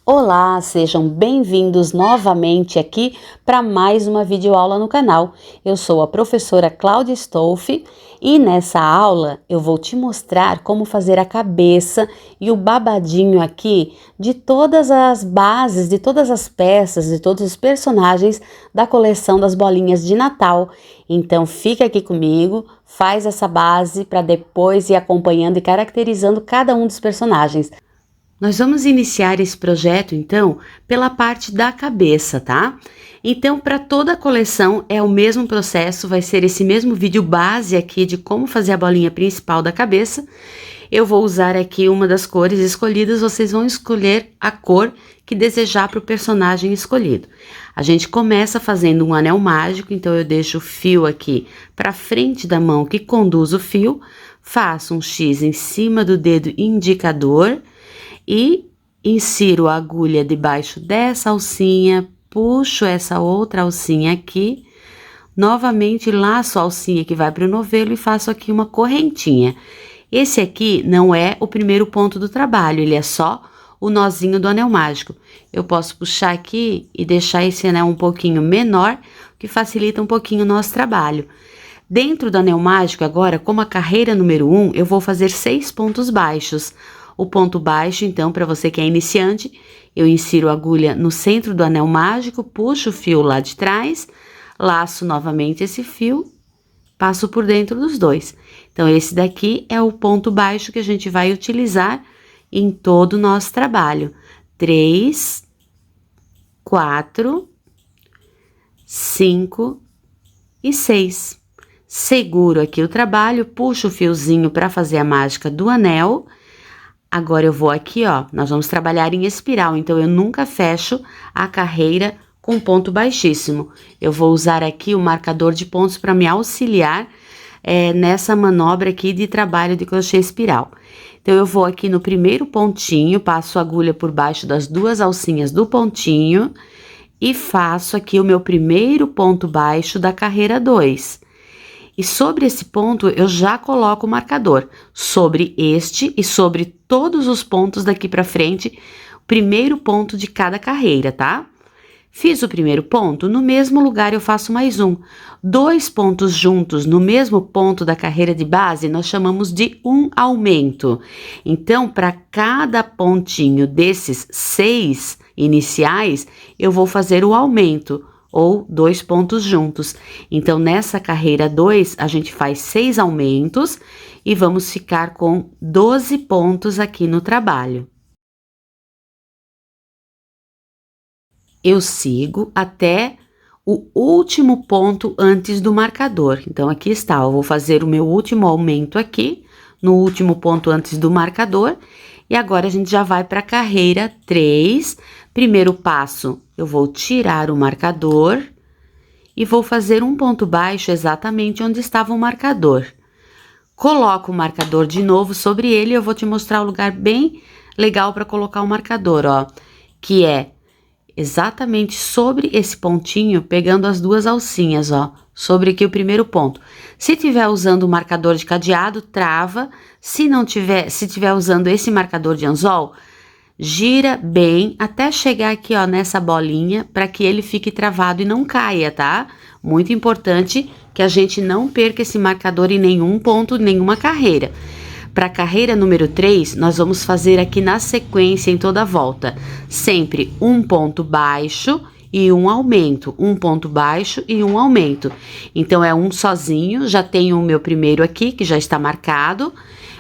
Olá, sejam bem-vindos novamente aqui para mais uma videoaula no canal. Eu sou a professora Cláudia Stolfi e nessa aula eu vou te mostrar como fazer a cabeça e o babadinho aqui de todas as bases, de todas as peças, de todos os personagens da coleção das bolinhas de Natal. Então fica aqui comigo, faz essa base para depois ir acompanhando e caracterizando cada um dos personagens. Nós vamos iniciar esse projeto, então, pela parte da cabeça, tá? Então, para toda a coleção é o mesmo processo, vai ser esse mesmo vídeo base aqui de como fazer a bolinha principal da cabeça. Eu vou usar aqui uma das cores escolhidas, vocês vão escolher a cor que desejar para o personagem escolhido. A gente começa fazendo um anel mágico, então eu deixo o fio aqui para frente da mão que conduz o fio, faço um X em cima do dedo indicador, e insiro a agulha debaixo dessa alcinha, puxo essa outra alcinha aqui, novamente laço a alcinha que vai para o novelo e faço aqui uma correntinha. Esse aqui não é o primeiro ponto do trabalho, ele é só o nozinho do anel mágico. Eu posso puxar aqui e deixar esse anel um pouquinho menor, que facilita um pouquinho o nosso trabalho. Dentro do anel mágico agora, como a carreira número 1, eu vou fazer 6 pontos baixos. O ponto baixo, então, para você que é iniciante, eu insiro a agulha no centro do anel mágico, puxo o fio lá de trás, laço novamente esse fio, passo por dentro dos dois. Então, esse daqui é o ponto baixo que a gente vai utilizar em todo o nosso trabalho. 3, 4, 5 e 6. Seguro aqui o trabalho, puxo o fiozinho para fazer a mágica do anel. Agora eu vou aqui, ó, nós vamos trabalhar em espiral, então eu nunca fecho a carreira com ponto baixíssimo. Eu vou usar aqui o marcador de pontos para me auxiliar nessa manobra aqui de trabalho de crochê espiral. Então, eu vou aqui no primeiro pontinho, passo a agulha por baixo das duas alcinhas do pontinho e faço aqui o meu primeiro ponto baixo da carreira 2. E sobre esse ponto, eu já coloco o marcador. Sobre este e sobre todos os pontos daqui pra frente, o primeiro ponto de cada carreira, tá? Fiz o primeiro ponto, no mesmo lugar eu faço mais um. 2 pontos juntos no mesmo ponto da carreira de base, nós chamamos de um aumento. Então, para cada pontinho desses 6 iniciais, eu vou fazer o aumento, ou 2 pontos juntos. Então, nessa carreira 2, a gente faz 6 aumentos e vamos ficar com 12 pontos aqui no trabalho. Eu sigo até o último ponto antes do marcador. Então, aqui está, eu vou fazer o meu último aumento aqui, no último ponto antes do marcador. E agora, a gente já vai para a carreira 3. Primeiro passo, eu vou tirar o marcador e vou fazer um ponto baixo exatamente onde estava o marcador. Coloco o marcador de novo sobre ele e eu vou te mostrar o lugar bem legal para colocar o marcador, ó. Que é exatamente sobre esse pontinho, pegando as duas alcinhas, ó. Sobre aqui o primeiro ponto. Se tiver usando o marcador de cadeado, trava. Se tiver usando esse marcador de anzol, gira bem até chegar aqui, ó, nessa bolinha, para que ele fique travado e não caia, tá? Muito importante que a gente não perca esse marcador em nenhum ponto, nenhuma carreira. Para a carreira número 3, nós vamos fazer aqui na sequência em toda a volta. Sempre um ponto baixo e um aumento. Um ponto baixo e um aumento. Então, é um sozinho, já tenho o meu primeiro aqui, que já está marcado.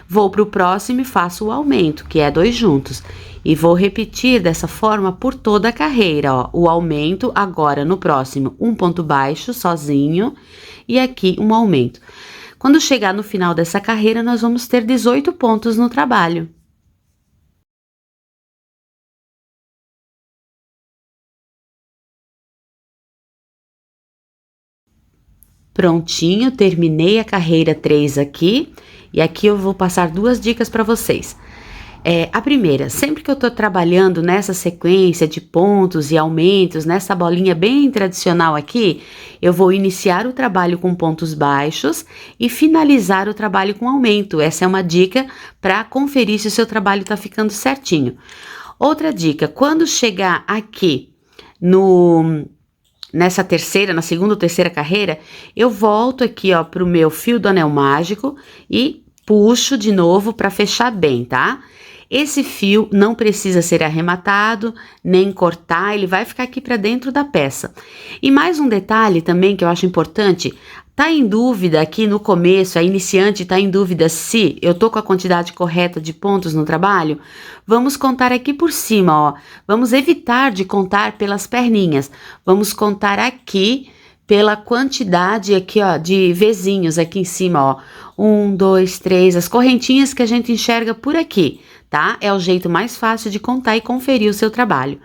Vou para o próximo e faço o aumento, que é 2 juntos. E vou repetir dessa forma por toda a carreira, ó. O aumento agora no próximo, um ponto baixo sozinho e aqui um aumento. Quando chegar no final dessa carreira, nós vamos ter 18 pontos no trabalho. Prontinho, terminei a carreira 3 aqui. E aqui eu vou passar 2 dicas para vocês. A primeira, sempre que eu tô trabalhando nessa sequência de pontos e aumentos, nessa bolinha bem tradicional aqui, eu vou iniciar o trabalho com pontos baixos e finalizar o trabalho com aumento. Essa é uma dica para conferir se o seu trabalho tá ficando certinho. Outra dica, quando chegar aqui na segunda ou terceira carreira, eu volto aqui, ó, pro meu fio do anel mágico e puxo de novo para fechar bem, tá? Esse fio não precisa ser arrematado, nem cortar, ele vai ficar aqui para dentro da peça. E mais um detalhe também que eu acho importante, tá em dúvida aqui no começo, a iniciante tá em dúvida se eu tô com a quantidade correta de pontos no trabalho? Vamos contar aqui por cima, ó. Vamos evitar de contar pelas perninhas. Vamos contar aqui pela quantidade aqui, ó, de vezinhos aqui em cima, ó. 1, 2, 3, as correntinhas que a gente enxerga por aqui, tá? É o jeito mais fácil de contar e conferir o seu trabalho.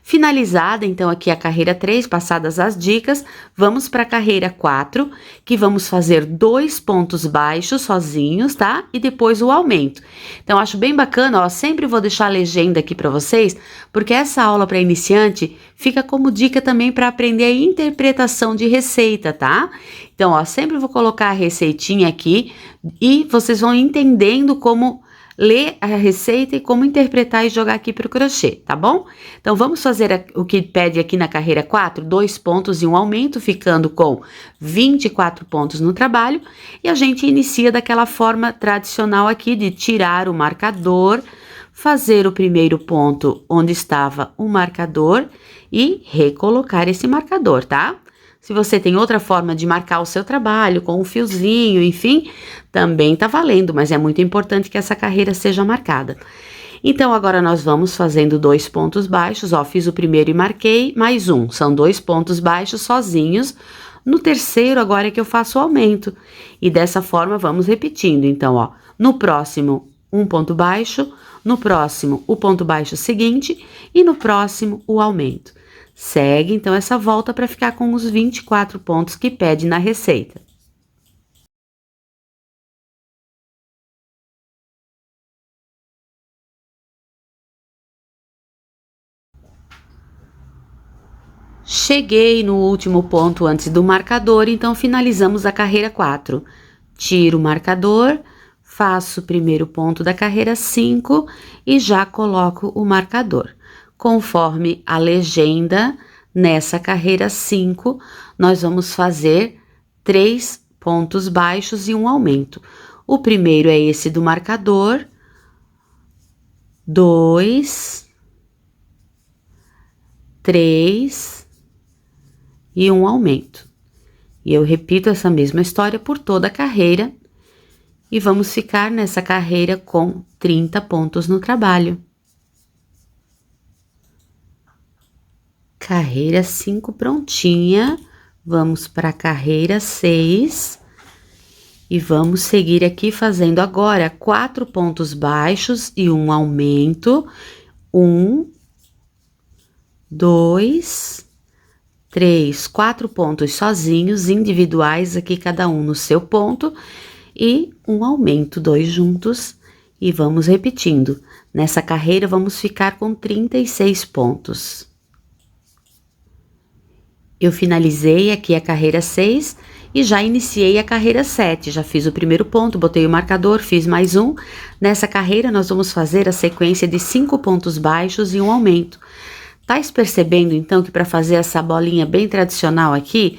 Finalizada, então, aqui a carreira 3, passadas as dicas, vamos para a carreira 4, que vamos fazer 2 pontos baixos sozinhos, tá? E depois o aumento. Então, acho bem bacana, ó, sempre vou deixar a legenda aqui para vocês, porque essa aula para iniciante fica como dica também para aprender a interpretação de receita, tá? Então, ó, sempre vou colocar a receitinha aqui e vocês vão entendendo como ler a receita e como interpretar e jogar aqui para o crochê, tá bom? Então, vamos fazer o que pede aqui na carreira 4, 2 pontos e um aumento, ficando com 24 pontos no trabalho. E a gente inicia daquela forma tradicional aqui de tirar o marcador, fazer o primeiro ponto onde estava o marcador e recolocar esse marcador, tá? Se você tem outra forma de marcar o seu trabalho, com um fiozinho, enfim, também tá valendo, mas é muito importante que essa carreira seja marcada. Então, agora nós vamos fazendo 2 pontos baixos, ó, fiz o primeiro e marquei, mais um, são 2 pontos baixos sozinhos. No terceiro, agora é que eu faço o aumento, e dessa forma vamos repetindo. Então, ó, no próximo, um ponto baixo, no próximo, o ponto baixo seguinte, e no próximo, o aumento. Segue, então, essa volta para ficar com os 24 pontos que pede na receita. Cheguei no último ponto antes do marcador, então finalizamos a carreira 4. Tiro o marcador, faço o primeiro ponto da carreira 5 e já coloco o marcador. Conforme a legenda, nessa carreira 5, nós vamos fazer 3 pontos baixos e um aumento. O primeiro é esse do marcador, 2, 3 e um aumento. E eu repito essa mesma história por toda a carreira e vamos ficar nessa carreira com 30 pontos no trabalho. Carreira 5 prontinha, vamos para a carreira 6 e vamos seguir aqui fazendo agora 4 pontos baixos e um aumento. 1, 2, 3, 4 pontos sozinhos, individuais aqui, cada um no seu ponto, e um aumento, 2 juntos, e vamos repetindo. Nessa carreira, vamos ficar com 36 pontos. Eu finalizei aqui a carreira 6 e já iniciei a carreira 7. Já fiz o primeiro ponto, botei o marcador, fiz mais um. Nessa carreira, nós vamos fazer a sequência de 5 pontos baixos e um aumento. Tá percebendo, então, que para fazer essa bolinha bem tradicional aqui,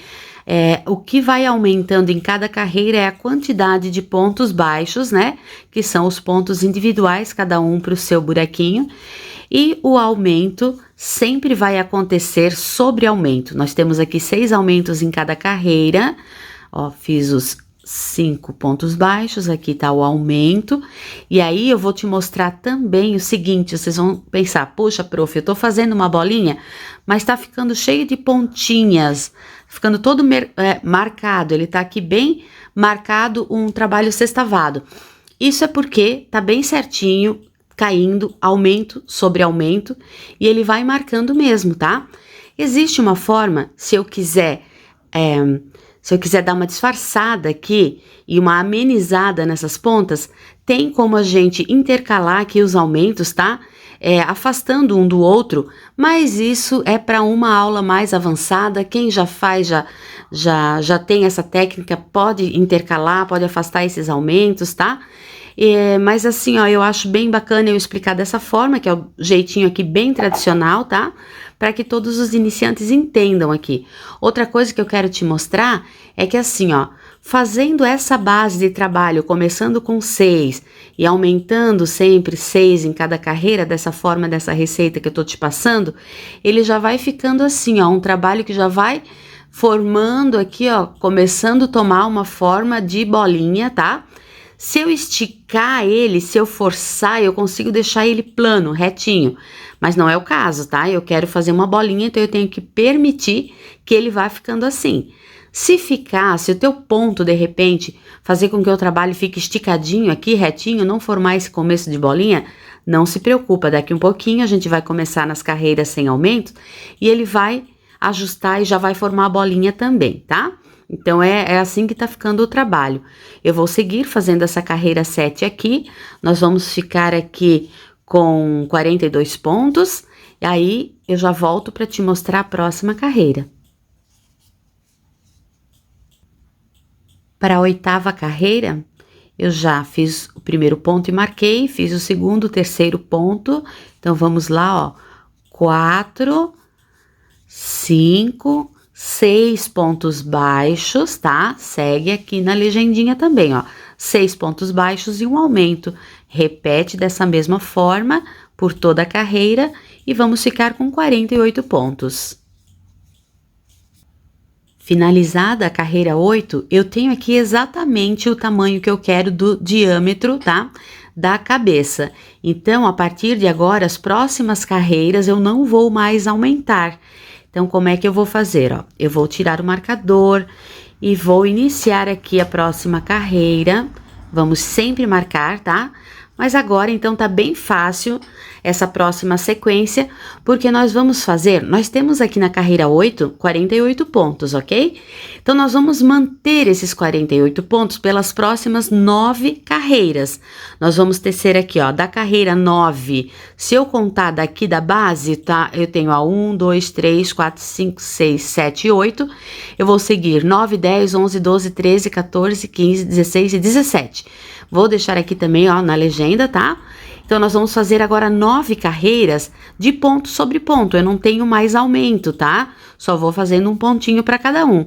o que vai aumentando em cada carreira é a quantidade de pontos baixos, né? Que são os pontos individuais, cada um para o seu buraquinho. E o aumento sempre vai acontecer sobre aumento. Nós temos aqui 6 aumentos em cada carreira. Ó, fiz os 5 pontos baixos, aqui tá o aumento. E aí eu vou te mostrar também o seguinte, vocês vão pensar, poxa, prof, eu tô fazendo uma bolinha, mas tá ficando cheio de pontinhas, ficando todo marcado, ele tá aqui bem marcado, um trabalho sextavado. Isso é porque tá bem certinho, caindo aumento sobre aumento, e ele vai marcando mesmo, tá? Existe uma forma, se eu quiser dar uma disfarçada aqui e uma amenizada nessas pontas, tem como a gente intercalar aqui os aumentos, tá? Afastando um do outro, mas isso é para uma aula mais avançada. Quem já faz, já tem essa técnica, pode intercalar, pode afastar esses aumentos, tá? Mas assim, ó, eu acho bem bacana eu explicar dessa forma, que é o jeitinho aqui bem tradicional, tá? Para que todos os iniciantes entendam aqui. Outra coisa que eu quero te mostrar é que assim, ó, fazendo essa base de trabalho, começando com 6 e aumentando sempre 6 em cada carreira, dessa forma, dessa receita que eu tô te passando, ele já vai ficando assim, ó, um trabalho que já vai formando aqui, ó, começando a tomar uma forma de bolinha, tá? Se eu esticar ele, se eu forçar, eu consigo deixar ele plano, retinho. Mas não é o caso, tá? Eu quero fazer uma bolinha, então eu tenho que permitir que ele vá ficando assim. Se o teu ponto, de repente, fazer com que o trabalho fique esticadinho aqui, retinho, não formar esse começo de bolinha, não se preocupa. Daqui um pouquinho a gente vai começar nas carreiras sem aumento e ele vai ajustar e já vai formar a bolinha também, tá? Então, é assim que tá ficando o trabalho. Eu vou seguir fazendo essa carreira 7 aqui, nós vamos ficar aqui com 42 pontos, e aí eu já volto para te mostrar a próxima carreira. Para a 8ª carreira, eu já fiz o primeiro ponto e marquei, fiz o segundo, o terceiro ponto, então vamos lá, ó, 4, 5, 6 pontos baixos, tá? Segue aqui na legendinha também, ó. 6 pontos baixos e um aumento. Repete dessa mesma forma por toda a carreira e vamos ficar com 48 pontos. Finalizada a carreira 8, eu tenho aqui exatamente o tamanho que eu quero do diâmetro, tá? Da cabeça. Então, a partir de agora, as próximas carreiras eu não vou mais aumentar. Então, como é que eu vou fazer, ó? Eu vou tirar o marcador e vou iniciar aqui a próxima carreira. Vamos sempre marcar, tá? Mas agora, então, tá bem fácil essa próxima sequência, porque nós temos aqui na carreira 8, 48 pontos, ok? Então, nós vamos manter esses 48 pontos pelas próximas 9 carreiras. Nós vamos tecer aqui, ó, da carreira 9, se eu contar daqui da base, tá? Eu tenho a 1, 2, 3, 4, 5, 6, 7, 8. Eu vou seguir 9, 10, 11, 12, 13, 14, 15, 16 e 17. Vou deixar aqui também, ó, na legenda, tá? Então, nós vamos fazer agora 9 carreiras de ponto sobre ponto. Eu não tenho mais aumento, tá? Só vou fazendo um pontinho para cada um.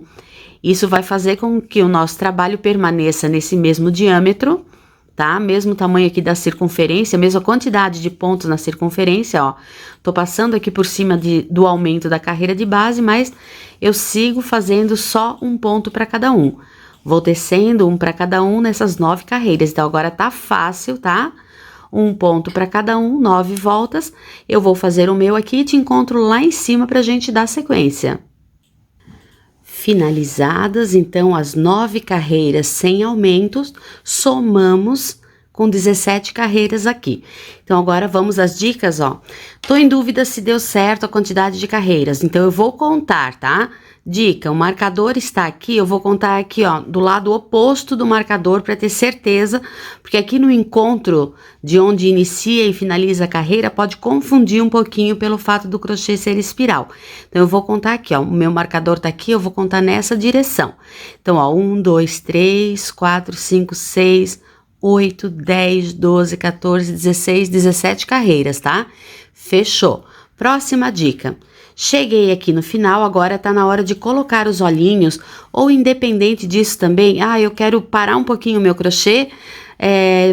Isso vai fazer com que o nosso trabalho permaneça nesse mesmo diâmetro, tá? Mesmo tamanho aqui da circunferência, mesma quantidade de pontos na circunferência, ó. Tô passando aqui por cima do aumento da carreira de base, mas eu sigo fazendo só um ponto para cada um. Vou tecendo um para cada um nessas 9 carreiras. Então, agora tá fácil, tá? Um ponto para cada um, 9 voltas. Eu vou fazer o meu aqui e te encontro lá em cima pra gente dar sequência. Finalizadas, então, as 9 carreiras sem aumentos, somamos com 17 carreiras aqui. Então, agora vamos às dicas, ó. Tô em dúvida se deu certo a quantidade de carreiras, então eu vou contar, tá? Dica, o marcador está aqui, eu vou contar aqui, ó, do lado oposto do marcador para ter certeza, porque aqui no encontro de onde inicia e finaliza a carreira pode confundir um pouquinho pelo fato do crochê ser espiral. Então, eu vou contar aqui, ó, o meu marcador tá aqui, eu vou contar nessa direção. Então, ó, 1, 2, 3, 4, 5, 6, 8, 10, 12, 14, 16, 17 carreiras, tá? Fechou. Próxima dica. Cheguei aqui no final, agora tá na hora de colocar os olhinhos, ou independente disso também, eu quero parar um pouquinho o meu crochê,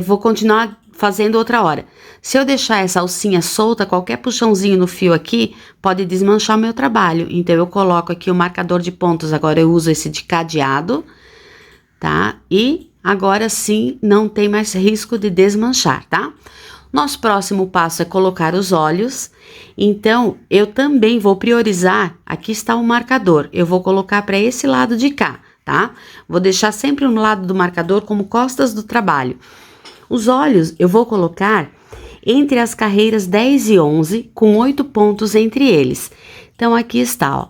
vou continuar fazendo outra hora. Se eu deixar essa alcinha solta, qualquer puxãozinho no fio aqui, pode desmanchar o meu trabalho. Então, eu coloco aqui o marcador de pontos, agora eu uso esse de cadeado, tá? E agora sim, não tem mais risco de desmanchar, tá? Nosso próximo passo é colocar os olhos, então eu também vou priorizar, aqui está o marcador, eu vou colocar para esse lado de cá, tá? Vou deixar sempre um lado do marcador como costas do trabalho. Os olhos eu vou colocar entre as carreiras 10 e 11, com 8 pontos entre eles. Então, aqui está, ó,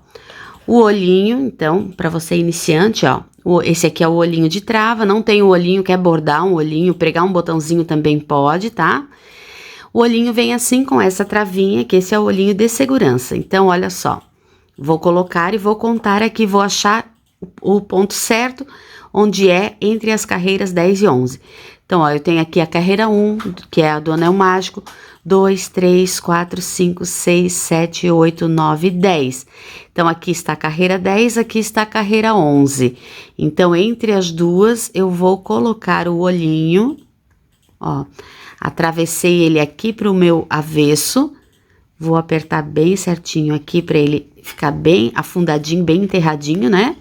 o olhinho, então, para você iniciante, ó, esse aqui é o olhinho de trava, não tem o olhinho, quer bordar um olhinho, pregar um botãozinho também pode, tá? O olhinho vem assim com essa travinha, que esse é o olhinho de segurança. Então, olha só, vou colocar e vou contar aqui, vou achar o ponto certo, onde é entre as carreiras 10 e 11. Então, ó, eu tenho aqui a carreira 1, que é a do anel mágico, 2, 3, 4, 5, 6, 7, 8, 9, 10. Então, aqui está a carreira 10, aqui está a carreira 11. Então, entre as duas, eu vou colocar o olhinho, ó, atravessei ele aqui para o meu avesso, vou apertar bem certinho aqui para ele ficar bem afundadinho, bem enterradinho, né?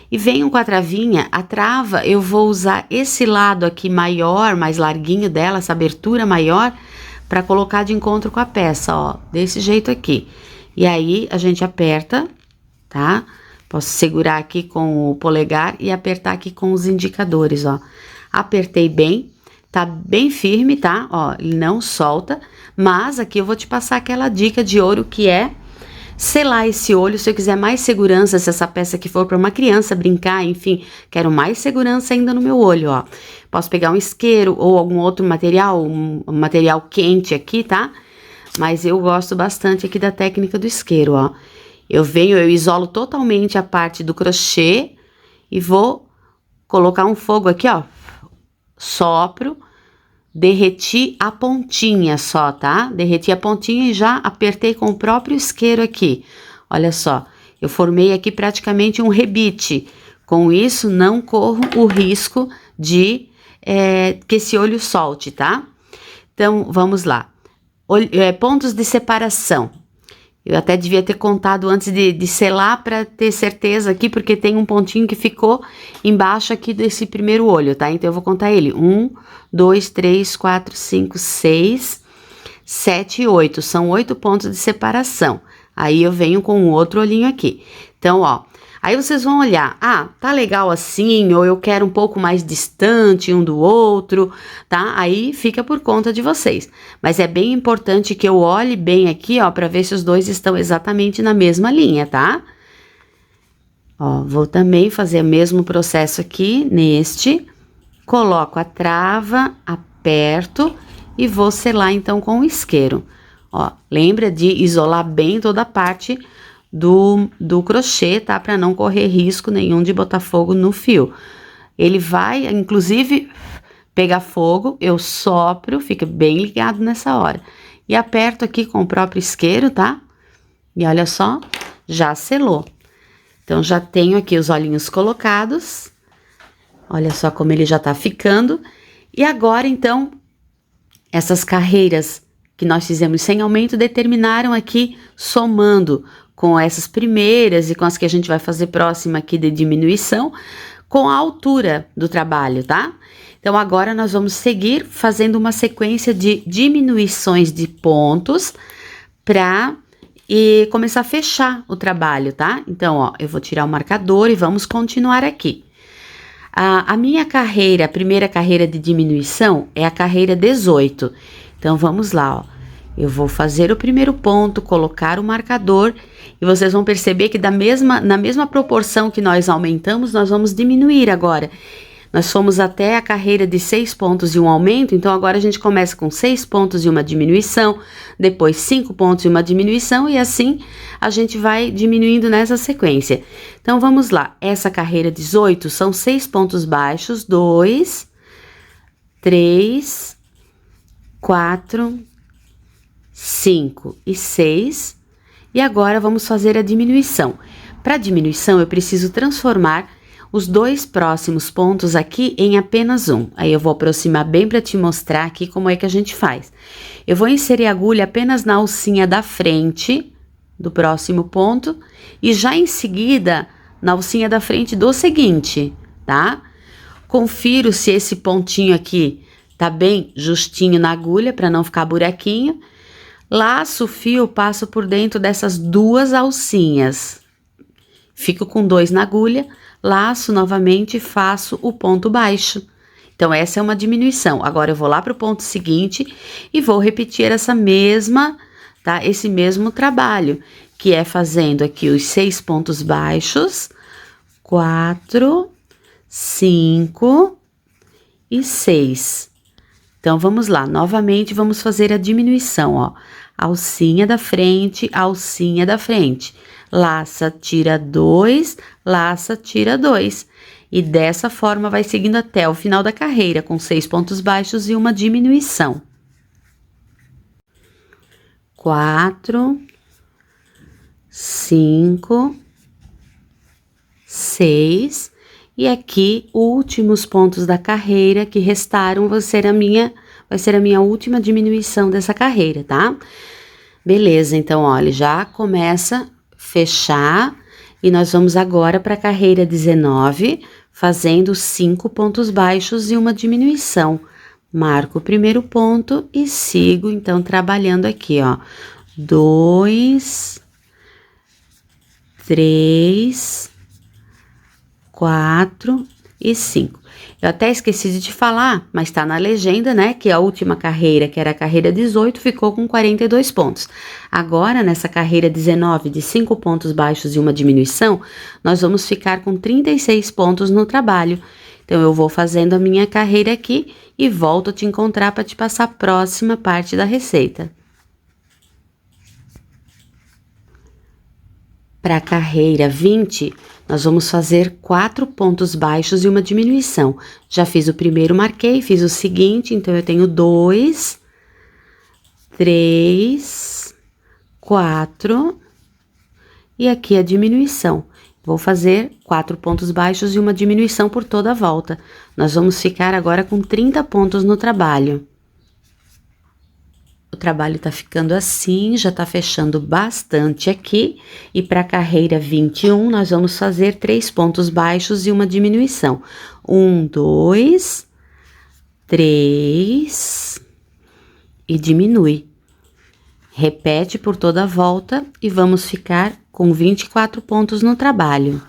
E venho com a travinha, a trava eu vou usar esse lado aqui maior, mais larguinho dela, essa abertura maior, para colocar de encontro com a peça, ó, desse jeito aqui. E aí, a gente aperta, tá? Posso segurar aqui com o polegar e apertar aqui com os indicadores, ó. Apertei bem, tá bem firme, tá? Ó, ele não solta, mas aqui eu vou te passar aquela dica de ouro que é selar esse olho. Se eu quiser mais segurança, se essa peça aqui for para uma criança brincar, enfim, quero mais segurança ainda no meu olho, ó. Posso pegar um isqueiro ou algum outro material, um material quente aqui, tá? Mas eu gosto bastante aqui da técnica do isqueiro, ó. Eu isolo totalmente a parte do crochê e vou colocar um fogo aqui, ó. Sopro, derreti a pontinha só, tá? Derreti a pontinha e já apertei com o próprio isqueiro aqui. Olha só, eu formei aqui praticamente um rebite. Com isso, não corro o risco de que esse olho solte, tá? Então, vamos lá. Pontos de separação. Eu até devia ter contado antes de selar para ter certeza aqui, porque tem um pontinho que ficou embaixo aqui desse primeiro olho, tá? Então, eu vou contar ele. 1, 2, 3, 4, 5, 6, 7 e 8. São 8 pontos de separação. Aí, eu venho com um outro olhinho aqui. Então, ó, aí vocês vão olhar, tá legal assim, ou eu quero um pouco mais distante um do outro, tá? Aí fica por conta de vocês. Mas é bem importante que eu olhe bem aqui, ó, pra ver se os dois estão exatamente na mesma linha, tá? Ó, vou também fazer o mesmo processo aqui, neste. Coloco a trava, aperto e vou selar então com o isqueiro. Ó, lembra de isolar bem toda a parte do crochê, tá? Pra não correr risco nenhum de botar fogo no fio. Ele vai, inclusive, pegar fogo, eu sopro, fica bem ligado nessa hora. E aperto aqui com o próprio isqueiro, tá? E olha só, já selou. Então, já tenho aqui os olhinhos colocados. Olha só como ele já tá ficando. E agora, então, essas carreiras que nós fizemos sem aumento determinaram aqui, somando com essas primeiras e com as que a gente vai fazer próxima aqui de diminuição, com a altura do trabalho, tá? Então, agora nós vamos seguir fazendo uma sequência de diminuições de pontos para começar a fechar o trabalho, tá? Então, ó, eu vou tirar o marcador e vamos continuar aqui. A minha carreira, a primeira carreira de diminuição é a carreira 18. Então, vamos lá, ó. Eu vou fazer o primeiro ponto, colocar o marcador e vocês vão perceber que na mesma proporção que nós aumentamos, nós vamos diminuir agora. Nós fomos até a carreira de 6 pontos e um aumento, então agora a gente começa com 6 pontos e uma diminuição, depois 5 pontos e uma diminuição e assim a gente vai diminuindo nessa sequência. Então vamos lá, essa carreira 18 são 6 pontos baixos, 2, 3, 4, 5 e 6, e agora vamos fazer a diminuição. Para diminuição, eu preciso transformar os dois próximos pontos aqui em apenas um. Aí eu vou aproximar bem para te mostrar aqui como é que a gente faz. Eu vou inserir a agulha apenas na alcinha da frente do próximo ponto e já em seguida na alcinha da frente do seguinte, tá? Confiro se esse pontinho aqui tá bem justinho na agulha para não ficar buraquinho. Laço o fio, passo por dentro dessas duas alcinhas. Fico com 2 na agulha, laço novamente e faço o ponto baixo. Então, essa é uma diminuição. Agora, eu vou lá para o ponto seguinte e vou repetir esse mesmo trabalho, que é fazendo aqui os 6 pontos baixos, 4, 5 e 6. Então, vamos lá, novamente vamos fazer a diminuição, ó. Alcinha da frente, laça, tira 2, laça, tira 2. E dessa forma vai seguindo até o final da carreira, com 6 pontos baixos e uma diminuição. 4, 5, 6, e aqui, últimos pontos da carreira que restaram vai ser a minha última diminuição dessa carreira, tá? Beleza, então, olha, já começa a fechar e nós vamos agora para a carreira 19, fazendo 5 pontos baixos e uma diminuição. Marco o primeiro ponto e sigo, então, trabalhando aqui, ó. 2, 3, 4 e 5. Eu até esqueci de te falar, mas tá na legenda, né, que a última carreira, que era a carreira 18, ficou com 42 pontos. Agora, nessa carreira 19, de 5 pontos baixos e uma diminuição, nós vamos ficar com 36 pontos no trabalho. Então, eu vou fazendo a minha carreira aqui e volto a te encontrar para te passar a próxima parte da receita. Para a carreira 20, nós vamos fazer 4 pontos baixos e uma diminuição. Já fiz o primeiro, marquei, fiz o seguinte, então eu tenho 2, 3, 4 e aqui a diminuição. Vou fazer 4 pontos baixos e uma diminuição por toda a volta. Nós vamos ficar agora com 30 pontos no trabalho. O trabalho tá ficando assim, já tá fechando bastante aqui. E para a carreira 21, nós vamos fazer 3 pontos baixos e uma diminuição. 1, 2, 3 e diminui. Repete por toda a volta e vamos ficar com 24 pontos no trabalho.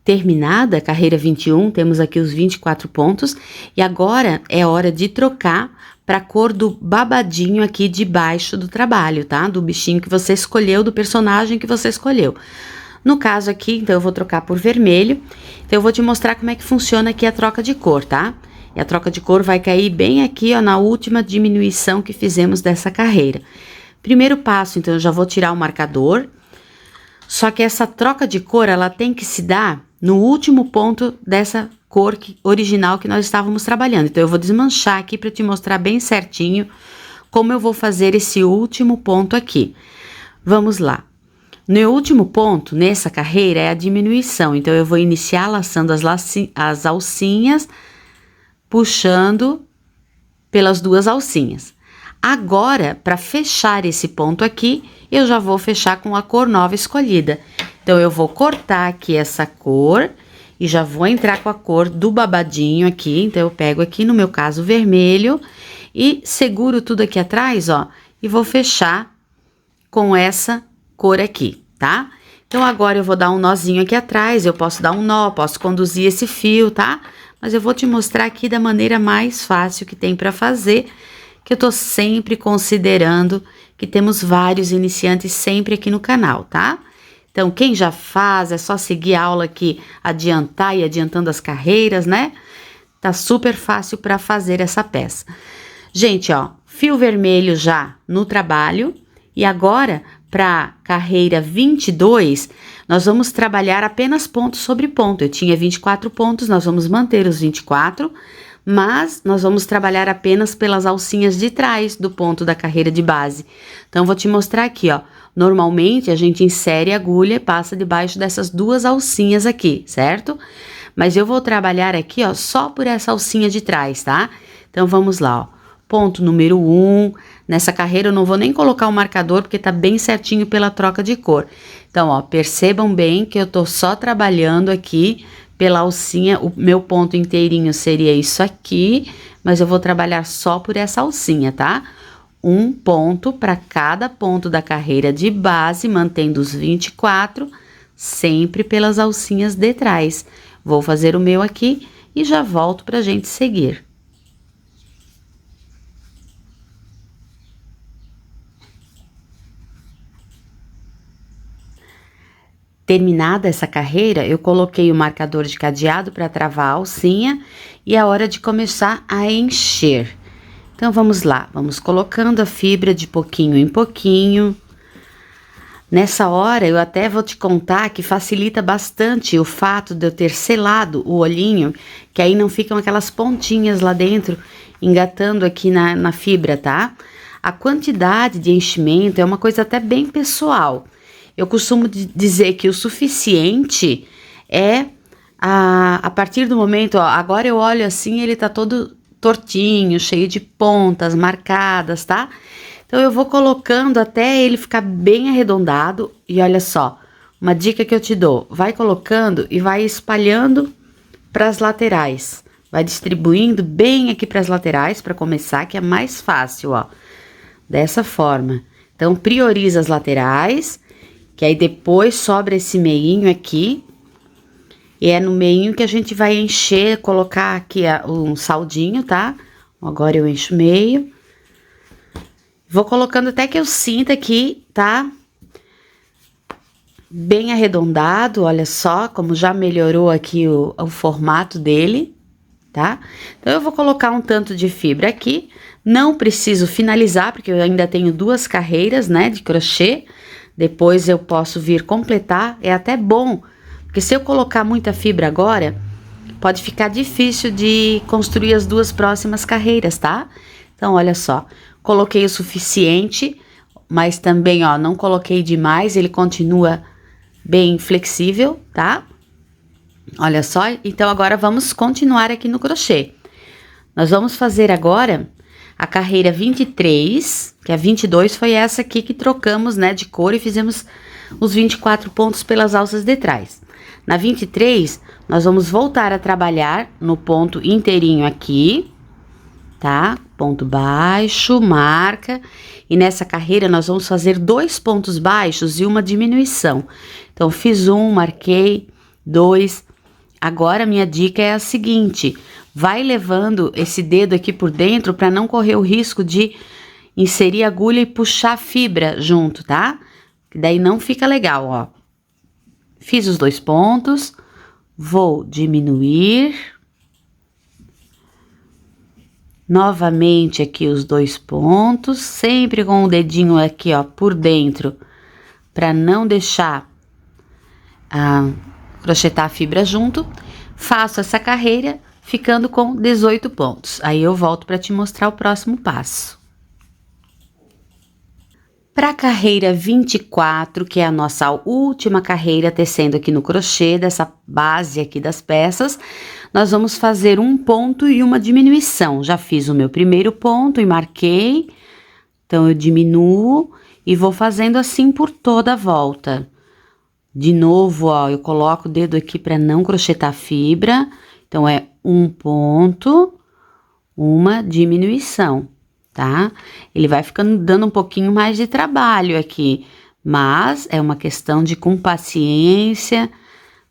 Terminada a carreira 21, temos aqui os 24 pontos e agora é hora de trocar para a cor do babadinho aqui debaixo do trabalho, tá? Do bichinho que você escolheu, do personagem que você escolheu. No caso aqui, então, eu vou trocar por vermelho. Então, eu vou te mostrar como é que funciona aqui a troca de cor, tá? E a troca de cor vai cair bem aqui, ó, na última diminuição que fizemos dessa carreira. Primeiro passo, então, eu já vou tirar o marcador. Só que essa troca de cor, ela tem que se dar no último ponto dessa cor original que nós estávamos trabalhando. Então, eu vou desmanchar aqui para te mostrar bem certinho como eu vou fazer esse último ponto aqui. Vamos lá. No último ponto, nessa carreira, é a diminuição. Então, eu vou iniciar laçando as alcinhas, puxando pelas 2 alcinhas. Agora, para fechar esse ponto aqui, eu já vou fechar com a cor nova escolhida. Então, eu vou cortar aqui essa cor e já vou entrar com a cor do babadinho aqui. Então, eu pego aqui, no meu caso, vermelho e seguro tudo aqui atrás, ó, e vou fechar com essa cor aqui, tá? Então, agora eu vou dar um nozinho aqui atrás, eu posso dar um nó, posso conduzir esse fio, tá? Mas eu vou te mostrar aqui da maneira mais fácil que tem para fazer, que eu tô sempre considerando que temos vários iniciantes sempre aqui no canal, tá? Então, quem já faz, é só seguir a aula aqui, adiantar e adiantando as carreiras, né? Tá super fácil para fazer essa peça. Gente, ó, fio vermelho já no trabalho. E agora, para carreira 22, nós vamos trabalhar apenas ponto sobre ponto. Eu tinha 24 pontos, nós vamos manter os 24, mas nós vamos trabalhar apenas pelas alcinhas de trás do ponto da carreira de base. Então, vou te mostrar aqui, ó. Normalmente, a gente insere a agulha e passa debaixo dessas 2 alcinhas aqui, certo? Mas eu vou trabalhar aqui, ó, só por essa alcinha de trás, tá? Então, vamos lá, ó. Ponto número 1. Nessa carreira, eu não vou nem colocar o marcador, porque tá bem certinho pela troca de cor. Então, ó, percebam bem que eu tô só trabalhando aqui pela alcinha. O meu ponto inteirinho seria isso aqui, mas eu vou trabalhar só por essa alcinha, tá? Um ponto para cada ponto da carreira de base, mantendo os 24, sempre pelas alcinhas de trás. Vou fazer o meu aqui e já volto pra gente seguir. Terminada essa carreira, eu coloquei o marcador de cadeado para travar a alcinha e é hora de começar a encher. Então, vamos lá, vamos colocando a fibra de pouquinho em pouquinho. Nessa hora, eu até vou te contar que facilita bastante o fato de eu ter selado o olhinho, que aí não ficam aquelas pontinhas lá dentro, engatando aqui na fibra, tá? A quantidade de enchimento é uma coisa até bem pessoal. Eu costumo dizer que o suficiente é a partir do momento, ó, agora eu olho assim, ele tá todo tortinho, cheio de pontas marcadas, tá? Então, eu vou colocando até ele ficar bem arredondado. E olha só, uma dica que eu te dou. Vai colocando e vai espalhando para as laterais. Vai distribuindo bem aqui para as laterais para começar, que é mais fácil, ó. Dessa forma. Então, prioriza as laterais, que aí depois sobra esse meinho aqui. E é no meinho que a gente vai encher, colocar aqui um saldinho, tá? Agora eu encho meio. Vou colocando até que eu sinta aqui, tá? Bem arredondado, olha só como já melhorou aqui o formato dele, tá? Então, eu vou colocar um tanto de fibra aqui. Não preciso finalizar, porque eu ainda tenho 2 carreiras, né, de crochê. Depois eu posso vir completar, é até bom, porque se eu colocar muita fibra agora, pode ficar difícil de construir as 2 próximas carreiras, tá? Então, olha só. Coloquei o suficiente, mas também, ó, não coloquei demais, ele continua bem flexível, tá? Olha só, então agora vamos continuar aqui no crochê. Nós vamos fazer agora a carreira 23, que a 22 foi essa aqui que trocamos, né, de cor e fizemos os 24 pontos pelas alças de trás. Na 23, nós vamos voltar a trabalhar no ponto inteirinho aqui, tá? Ponto baixo, marca, e nessa carreira nós vamos fazer 2 pontos baixos e uma diminuição. Então, fiz um, marquei, 2. Agora, minha dica é a seguinte: vai levando esse dedo aqui por dentro para não correr o risco de inserir a agulha e puxar a fibra junto, tá? Que daí não fica legal, ó. Fiz os 2 pontos, vou diminuir. Novamente aqui os 2 pontos, sempre com o dedinho aqui, ó, por dentro, para não deixar crochetar a fibra junto. Faço essa carreira ficando com 18 pontos. Aí eu volto para te mostrar o próximo passo. Para a carreira 24, que é a nossa última carreira tecendo aqui no crochê, dessa base aqui das peças, nós vamos fazer um ponto e uma diminuição. Já fiz o meu primeiro ponto e marquei, então eu diminuo e vou fazendo assim por toda a volta. De novo, ó, eu coloco o dedo aqui para não crochetar a fibra, então é um ponto, uma diminuição. Tá? Ele vai ficando dando um pouquinho mais de trabalho aqui, mas é uma questão de com paciência,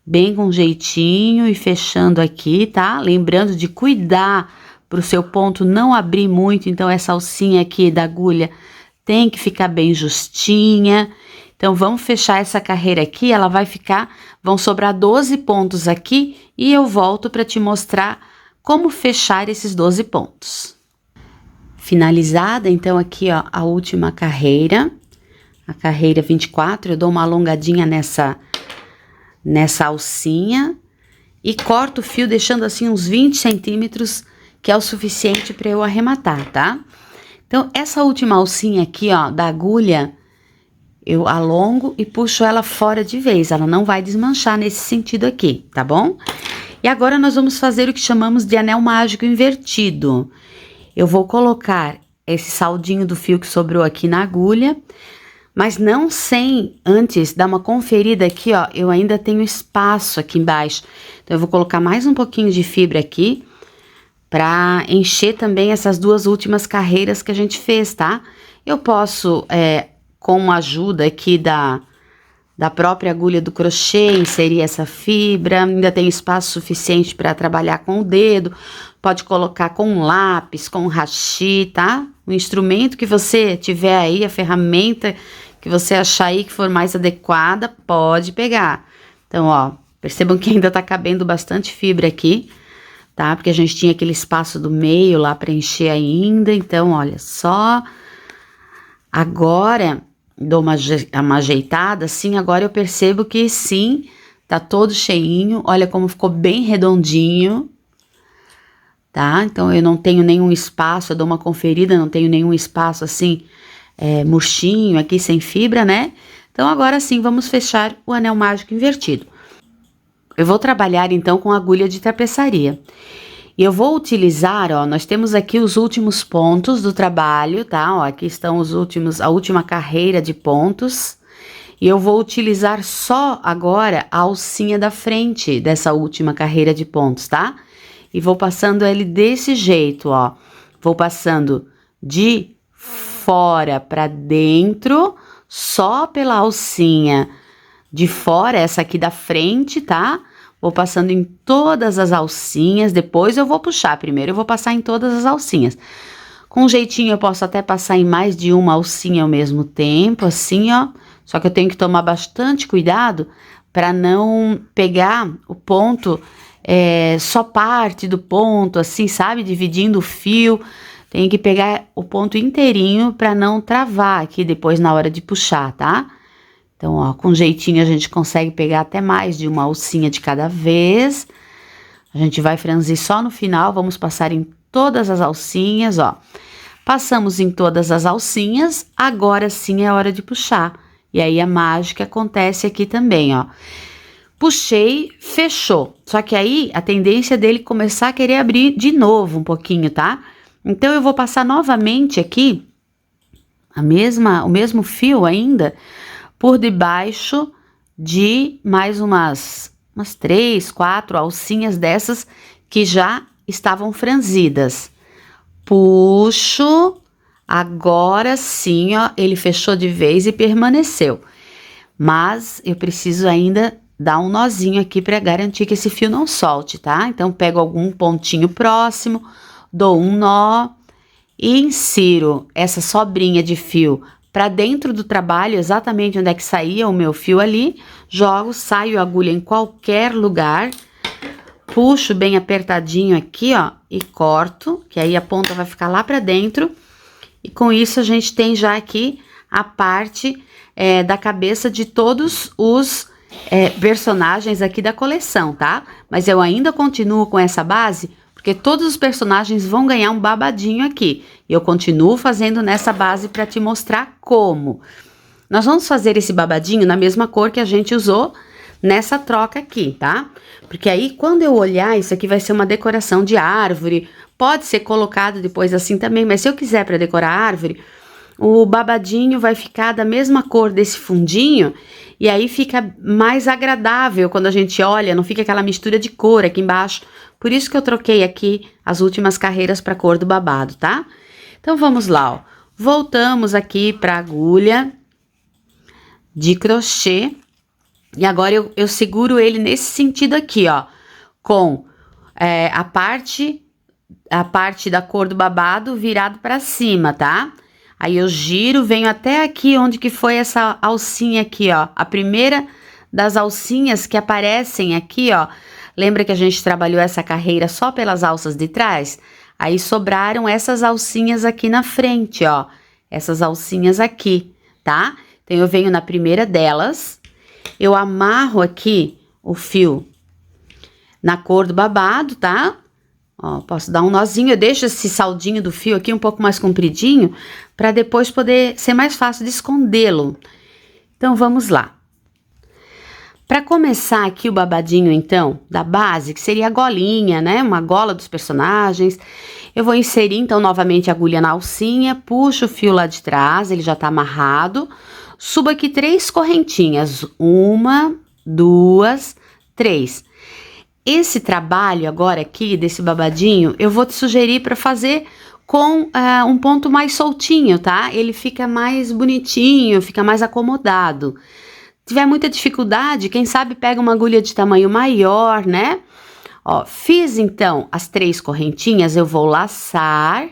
bem com jeitinho e fechando aqui, tá? Lembrando de cuidar para o seu ponto não abrir muito, então essa alcinha aqui da agulha tem que ficar bem justinha. Então, vamos fechar essa carreira aqui, ela vai ficar, vão sobrar 12 pontos aqui e eu volto para te mostrar como fechar esses 12 pontos. Finalizada, então, aqui, ó, a última carreira, a carreira 24, eu dou uma alongadinha nessa alcinha e corto o fio deixando assim uns 20 centímetros, que é o suficiente para eu arrematar, tá? Então, essa última alcinha aqui, ó, da agulha, eu alongo e puxo ela fora de vez, ela não vai desmanchar nesse sentido aqui, tá bom? E agora nós vamos fazer o que chamamos de anel mágico invertido. Eu vou colocar esse saldinho do fio que sobrou aqui na agulha, mas não sem antes dar uma conferida aqui, ó, eu ainda tenho espaço aqui embaixo. Então, eu vou colocar mais um pouquinho de fibra aqui, para encher também essas 2 últimas carreiras que a gente fez, tá? Eu posso, com a ajuda aqui da própria agulha do crochê, inserir essa fibra, ainda tem espaço suficiente para trabalhar com o dedo, pode colocar com um lápis, com um hashi, tá? O instrumento que você tiver aí, a ferramenta que você achar aí que for mais adequada, pode pegar. Então, ó, percebam que ainda tá cabendo bastante fibra aqui, tá? Porque a gente tinha aquele espaço do meio lá para encher ainda, então, olha só. Agora, dou uma ajeitada, assim, agora eu percebo que sim, tá todo cheinho, olha como ficou bem redondinho, tá? Então, eu não tenho nenhum espaço, eu dou uma conferida, não tenho nenhum espaço, assim, murchinho aqui, sem fibra, né? Então, agora sim, vamos fechar o anel mágico invertido. Eu vou trabalhar, então, com agulha de tapeçaria. E eu vou utilizar, ó, nós temos aqui os últimos pontos do trabalho, tá? Ó, aqui estão a última carreira de pontos. E eu vou utilizar só agora a alcinha da frente dessa última carreira de pontos, tá? E vou passando ele desse jeito, ó. Vou passando de fora para dentro, só pela alcinha de fora, essa aqui da frente, tá? Vou passando em todas as alcinhas, depois eu vou puxar. Primeiro eu vou passar em todas as alcinhas. Com jeitinho eu posso até passar em mais de uma alcinha ao mesmo tempo, assim, ó. Só que eu tenho que tomar bastante cuidado para não pegar o ponto, só parte do ponto, assim, sabe? Dividindo o fio. Tem que pegar o ponto inteirinho para não travar aqui depois na hora de puxar, tá? Então, ó, com jeitinho a gente consegue pegar até mais de uma alcinha de cada vez. A gente vai franzir só no final, vamos passar em todas as alcinhas, ó. Passamos em todas as alcinhas, agora sim é hora de puxar. E aí a mágica acontece aqui também, ó. Puxei, fechou. Só que aí a tendência dele começar a querer abrir de novo um pouquinho, tá? Então eu vou passar novamente aqui o mesmo fio ainda por debaixo de mais umas 3, 4 alcinhas dessas que já estavam franzidas. Puxo, agora sim, ó, ele fechou de vez e permaneceu. Mas eu preciso ainda dar um nozinho aqui para garantir que esse fio não solte, tá? Então, pego algum pontinho próximo, dou um nó e insiro essa sobrinha de fio para dentro do trabalho, exatamente onde é que saía o meu fio ali, jogo, saio a agulha em qualquer lugar, puxo bem apertadinho aqui, ó, e corto, que aí a ponta vai ficar lá para dentro, e com isso a gente tem já aqui a parte da cabeça de todos os personagens aqui da coleção, tá? Mas eu ainda continuo com essa base, porque todos os personagens vão ganhar um babadinho aqui. E eu continuo fazendo nessa base para te mostrar como. Nós vamos fazer esse babadinho na mesma cor que a gente usou nessa troca aqui, tá? Porque aí, quando eu olhar, isso aqui vai ser uma decoração de árvore. Pode ser colocado depois assim também, mas se eu quiser para decorar a árvore, o babadinho vai ficar da mesma cor desse fundinho. E aí fica mais agradável quando a gente olha, não fica aquela mistura de cor aqui embaixo. Por isso que eu troquei aqui as últimas carreiras para a cor do babado, tá? Então, vamos lá, ó. Voltamos aqui para a agulha de crochê. E agora eu seguro ele nesse sentido aqui, ó. Com a parte da cor do babado virado para cima, tá? Aí eu giro, venho até aqui onde que foi essa alcinha aqui, ó. A primeira das alcinhas que aparecem aqui, ó. Lembra que a gente trabalhou essa carreira só pelas alças de trás? Aí sobraram essas alcinhas aqui na frente, ó. Essas alcinhas aqui, tá? Então, eu venho na primeira delas, eu amarro aqui o fio na cor do babado, tá? Ó, posso dar um nozinho, eu deixo esse saldinho do fio aqui um pouco mais compridinho, para depois poder ser mais fácil de escondê-lo. Então, vamos lá. Para começar aqui o babadinho, então, da base, que seria a golinha, né? Uma gola dos personagens. Eu vou inserir, então, novamente a agulha na alcinha, puxo o fio lá de trás, ele já tá amarrado. Subo aqui 3 correntinhas. 1, 2, 3. Esse trabalho agora aqui, desse babadinho, eu vou te sugerir para fazer com um ponto mais soltinho, tá? Ele fica mais bonitinho, fica mais acomodado. Se tiver muita dificuldade, quem sabe pega uma agulha de tamanho maior, né? Ó, fiz então as 3 correntinhas, eu vou laçar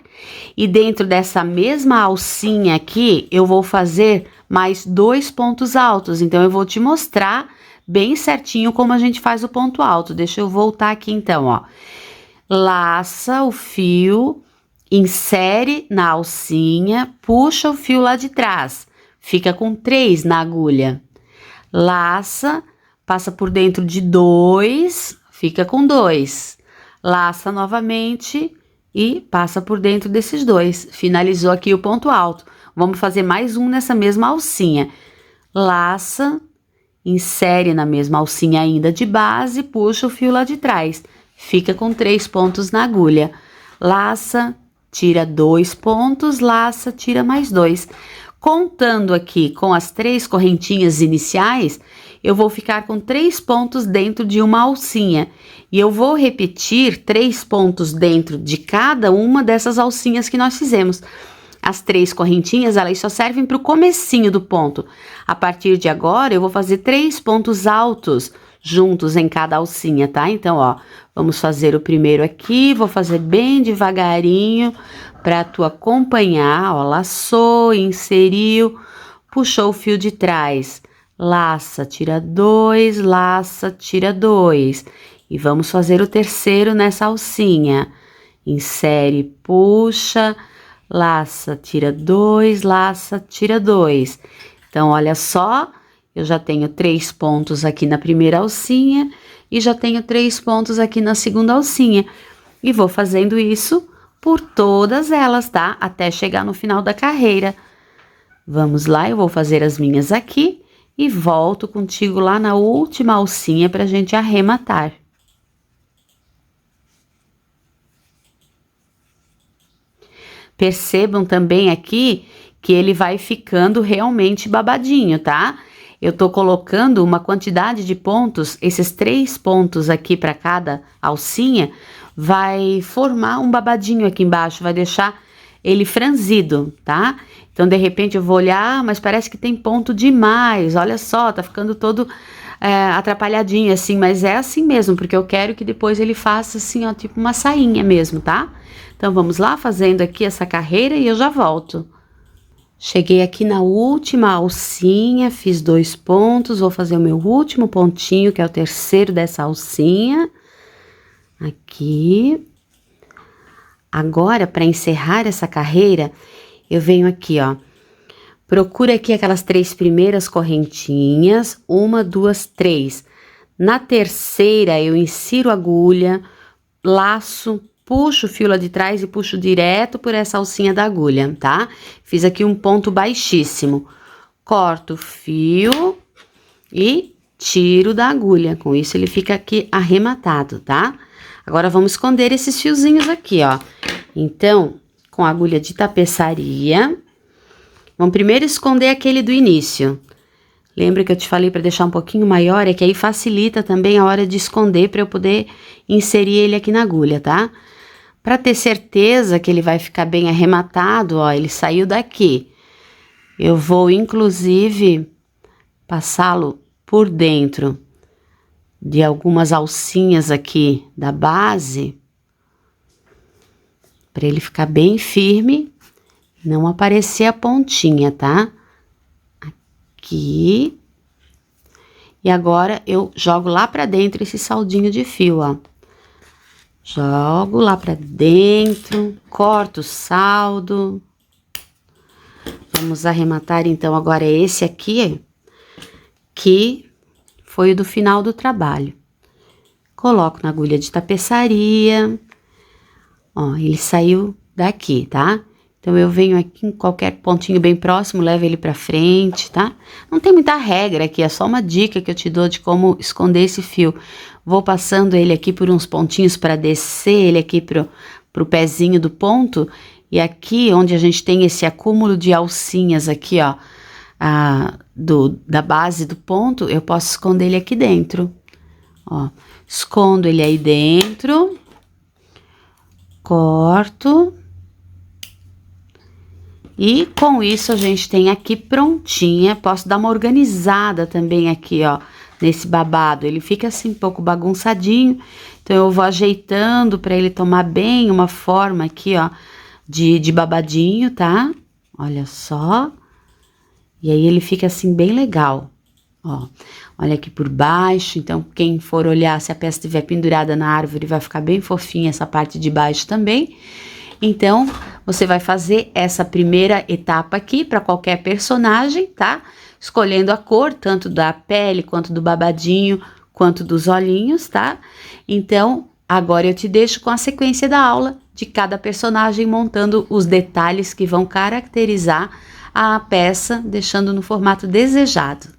e dentro dessa mesma alcinha aqui, eu vou fazer mais 2 pontos altos. Então, eu vou te mostrar bem certinho como a gente faz o ponto alto. Deixa eu voltar aqui então, ó. Laça o fio, insere na alcinha, puxa o fio lá de trás. fica com 3 na agulha. Laça, passa por dentro de 2, fica com 2. Laça novamente e passa por dentro desses 2. Finalizou aqui o ponto alto. Vamos fazer mais um nessa mesma alcinha. Laça, insere na mesma alcinha ainda de base, puxa o fio lá de trás. Fica com 3 pontos na agulha. Laça, tira 2 pontos, laça, tira mais 2. Contando aqui com as 3 correntinhas iniciais, eu vou ficar com 3 pontos dentro de uma alcinha. E eu vou repetir 3 pontos dentro de cada uma dessas alcinhas que nós fizemos. As 3 correntinhas, elas só servem para o comecinho do ponto. A partir de agora, eu vou fazer 3 pontos altos juntos em cada alcinha, tá? Então, ó, vamos fazer o primeiro aqui, vou fazer bem devagarinho para tu acompanhar, ó, laçou, inseriu, puxou o fio de trás, laça, tira 2, laça, tira 2. E vamos fazer o terceiro nessa alcinha. Insere, puxa, laça, tira 2, laça, tira 2. Então, olha só, eu já tenho 3 pontos aqui na primeira alcinha e já tenho 3 pontos aqui na segunda alcinha. E vou fazendo isso por todas elas, tá? Até chegar no final da carreira. Vamos lá, eu vou fazer as minhas aqui e volto contigo lá na última alcinha pra gente arrematar. Percebam também aqui que ele vai ficando realmente babadinho, tá? Eu tô colocando uma quantidade de pontos, esses 3 pontos aqui para cada alcinha, vai formar um babadinho aqui embaixo, vai deixar ele franzido, tá? Então, de repente, eu vou olhar, mas parece que tem ponto demais, olha só, tá ficando todo atrapalhadinho assim, mas é assim mesmo, porque eu quero que depois ele faça assim, ó, tipo uma sainha mesmo, tá? Então, vamos lá fazendo aqui essa carreira e eu já volto. Cheguei aqui na última alcinha, fiz 2 pontos, vou fazer o meu último pontinho, que é o terceiro dessa alcinha. Aqui. Agora, para encerrar essa carreira, eu venho aqui, ó. Procura aqui aquelas 3 primeiras correntinhas, 1, 2, 3. Na terceira, eu insiro a agulha, laço, puxo o fio lá de trás e puxo direto por essa alcinha da agulha, tá? Fiz aqui um ponto baixíssimo. Corto o fio e tiro da agulha. Com isso, ele fica aqui arrematado, tá? Agora, vamos esconder esses fiozinhos aqui, ó. Então, com a agulha de tapeçaria, vamos primeiro esconder aquele do início. Lembra que eu te falei para deixar um pouquinho maior? É que aí facilita também a hora de esconder para eu poder inserir ele aqui na agulha, tá? Para ter certeza que ele vai ficar bem arrematado, ó, ele saiu daqui. Eu vou, inclusive, passá-lo por dentro de algumas alcinhas aqui da base, para ele ficar bem firme, não aparecer a pontinha, tá? Aqui. E agora eu jogo lá para dentro esse saldinho de fio, ó. Jogo lá pra dentro, corto o saldo. Vamos arrematar então agora esse aqui, que foi o do final do trabalho. Coloco na agulha de tapeçaria. Ó, ele saiu daqui, tá? Então, eu venho aqui em qualquer pontinho bem próximo, levo ele pra frente, tá? Não tem muita regra aqui, é só uma dica que eu te dou de como esconder esse fio. Vou passando ele aqui por uns pontinhos para descer ele aqui pro pezinho do ponto. E aqui, onde a gente tem esse acúmulo de alcinhas aqui, ó, da base do ponto, eu posso esconder ele aqui dentro. Ó, escondo ele aí dentro. Corto. E com isso a gente tem aqui prontinha, posso dar uma organizada também aqui, ó, nesse babado. Ele fica assim um pouco bagunçadinho, então eu vou ajeitando para ele tomar bem uma forma aqui, ó, de babadinho, tá? Olha só. E aí ele fica assim bem legal, ó. Olha aqui por baixo, então quem for olhar, se a peça estiver pendurada na árvore, vai ficar bem fofinha essa parte de baixo também. Então, você vai fazer essa primeira etapa aqui para qualquer personagem, tá? Escolhendo a cor, tanto da pele, quanto do babadinho, quanto dos olhinhos, tá? Então, agora eu te deixo com a sequência da aula de cada personagem, montando os detalhes que vão caracterizar a peça, deixando no formato desejado.